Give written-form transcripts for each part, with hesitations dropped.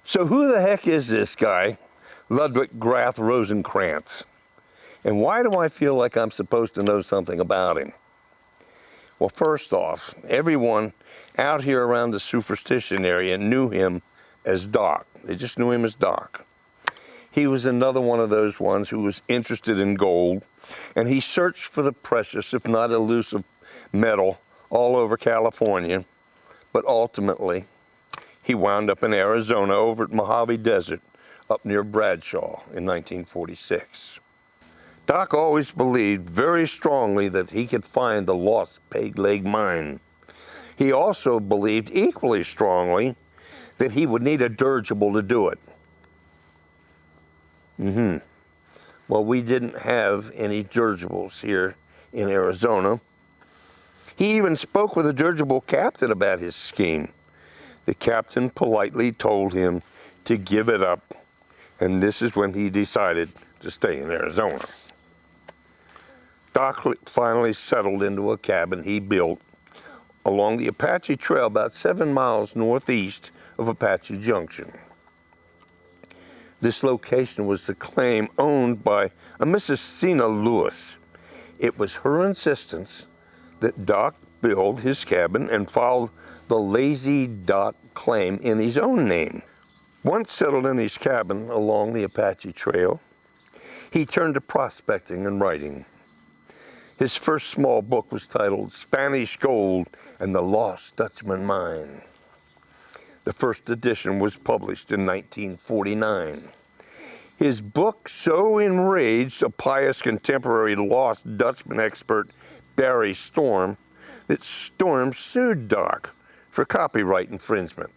So who the heck is this guy, Doc Rosecrans? And why do I feel like I'm supposed to know something about him? Well, first off, everyone out here around the Superstition area knew him as Doc. They just knew him as Doc. He was another one of those ones who was interested in gold, and he searched for the precious, if not elusive, metal all over California. But ultimately, he wound up in Arizona over at Mojave Desert up near Bradshaw in 1946. Doc always believed very strongly that he could find the Lost Peg Leg Mine. He also believed equally strongly that he would need a dirigible to do it. Well, we didn't have any dirigibles here in Arizona. He even spoke with a dirigible captain about his scheme. The captain politely told him to give it up, and this is when he decided to stay in Arizona. Doc finally settled into a cabin he built along the Apache Trail about 7 miles northeast of Apache Junction. This location was the claim owned by a Mrs. Sina Lewis. It was her insistence that Doc build his cabin and file the Lazy Doc claim in his own name. Once settled in his cabin along the Apache Trail, he turned to prospecting and writing. His first small book was titled Spanish Gold and the Lost Dutchman Mine. The first edition was published in 1949. His book so enraged a pious contemporary Lost Dutchman expert, Barry Storm, that Storm sued Doc for copyright infringement.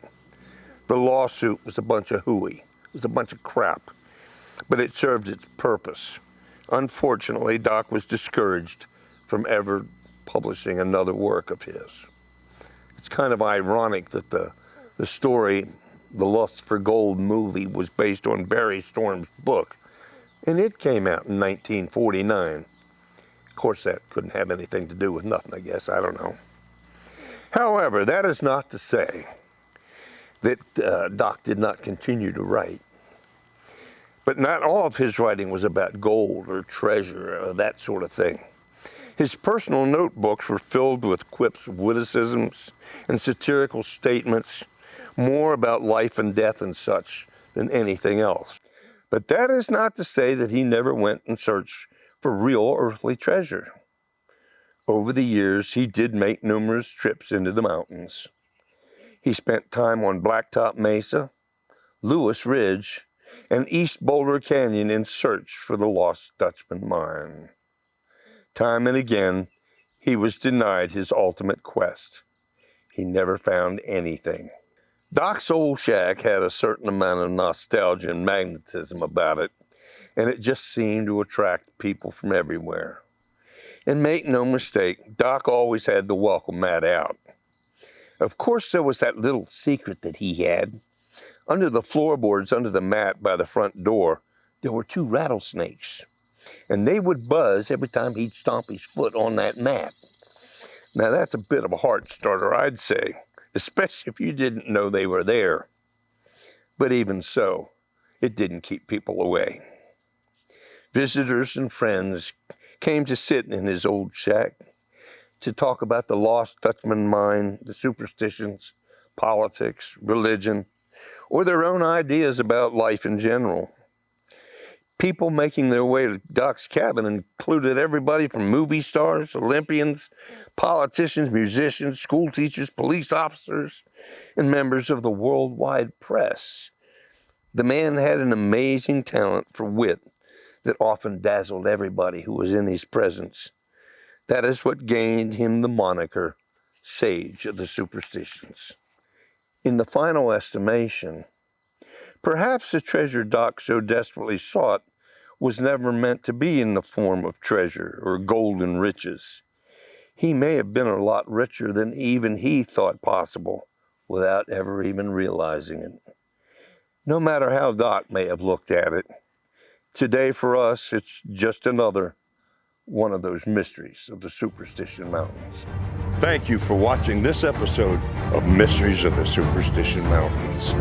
The lawsuit was a bunch of hooey. It was a bunch of crap, but it served its purpose. Unfortunately, Doc was discouraged from ever publishing another work of his. It's kind of ironic that the story, the Lust for Gold movie, was based on Barry Storm's book, and it came out in 1949. Of course, that couldn't have anything to do with nothing, I guess. I don't know. However, that is not to say that Doc did not continue to write. But not all of his writing was about gold or treasure or that sort of thing. His personal notebooks were filled with quips, witticisms, and satirical statements, more about life and death and such than anything else. But that is not to say that he never went and searched for real earthly treasure. Over the years, he did make numerous trips into the mountains. He spent time on Blacktop Mesa, Lewis Ridge, and East Boulder Canyon in search for the Lost Dutchman Mine. Time and again, he was denied his ultimate quest. He never found anything. Doc's old shack had a certain amount of nostalgia and magnetism about it, and it just seemed to attract people from everywhere. And make no mistake, Doc always had the welcome mat out. Of course, there was that little secret that he had. Under the floorboards, under the mat by the front door, there were 2 rattlesnakes, and they would buzz every time he'd stomp his foot on that mat. Now, that's a bit of a heart starter, I'd say, especially if you didn't know they were there. But even so, it didn't keep people away. Visitors and friends came to sit in his old shack to talk about the Lost Dutchman Mine, the superstitions, politics, religion, or their own ideas about life in general. People making their way to Doc's cabin included everybody from movie stars, Olympians, politicians, musicians, school teachers, police officers, and members of the worldwide press. The man had an amazing talent for wit that often dazzled everybody who was in his presence. That is what gained him the moniker Sage of the Superstitions. In the final estimation, perhaps the treasure Doc so desperately sought was never meant to be in the form of treasure or golden riches. He may have been a lot richer than even he thought possible without ever even realizing it. No matter how Doc may have looked at it, today for us it's just another one of those mysteries of the Superstition Mountains. Thank you for watching this episode of Mysteries of the Superstition Mountains.